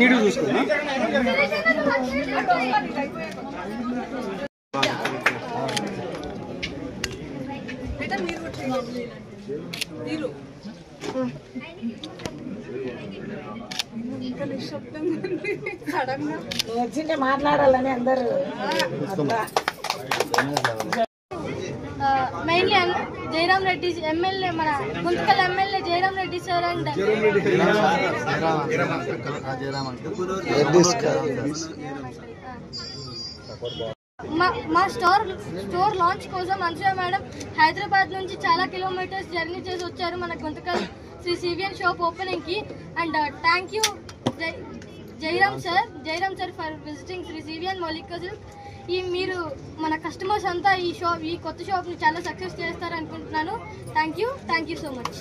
నీడు చూసుకో. వచ్చింటే మాట్లాడాలని అందరూ మెయిన్లీ జయరామ్ రెడ్డి ఎమ్మెల్యే, మన Guntakal MLA Jayaram Reddy sir and మా స్టోర్ లాంచ్ కోసం అన్సూయ మేడం హైదరాబాద్ నుంచి చాలా కిలోమీటర్స్ జర్నీ చేసి వచ్చారు మన Guntakal Sri CVN shop opening కి. And thank you Jayaram sir for visiting Sri CVN Moulika. మీరు మన కస్టమర్స్ అంతా ఈ కొత్త షాప్ని చాలా సక్సెస్ చేస్తారు అనుకుంటున్నాను. Thank you so much.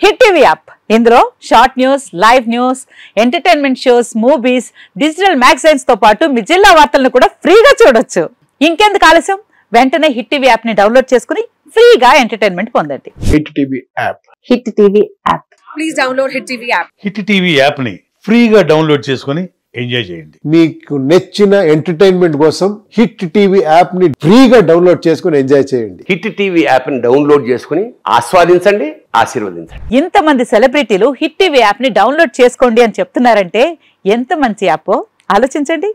Hit TV app, ఇందులో short news, live news, entertainment shows, movies, digital magazines తో పాటు మీ జిల్లా వార్తలను కూడా ఫ్రీగా చూడొచ్చు. ఇంకెందుకు ఆలస్యం, వెంటనే హిట్ టీవీ యాప్ ని డౌన్లోడ్ చేసుకుని ఫ్రీగా ఎంటర్టైన్మెంట్ పొందండి. Hit TV app. Hit TV app. Please download hit TV app. Hit TV app ని ఫ్రీగా డౌన్లోడ్ చేసుకుని ఎంజాయ్ చేయండి. మీకు నచ్చిన ఎంటర్టైన్మెంట్ కోసం హిట్ టీవీ యాప్ ని ఫ్రీగా డౌన్లోడ్ చేసుకుని ఎంజాయ్ చేయండి. హిట్ టీవీ యాప్ ని డౌన్లోడ్ చేసుకుని ఆస్వాదించండి, ఆశీర్వదించండి. ఇంతమంది సెలబ్రిటీలు హిట్ టీవీ యాప్ ని డౌన్లోడ్ చేసుకోండి అని చెప్తున్నారంటే ఎంత మంచి యాప్ ఆలోచించండి.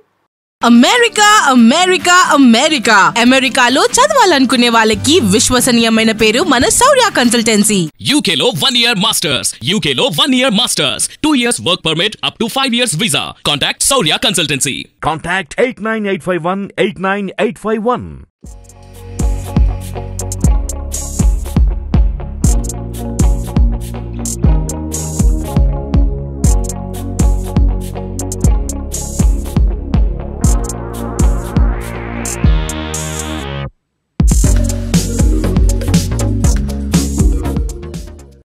అమెరికా అమెరికా అమెరికా అమెరికాలో చదవాలనుకునే వాళ్ళకి విశ్వసనీయమైన పేరు మన శౌర్య కన్సల్టెన్సీ. UK లో 1 year masters, UK లో 1 year masters, 2 years work permit up to 5 years visa. Contact Shaurya Consultancy. Contact 89851 89851.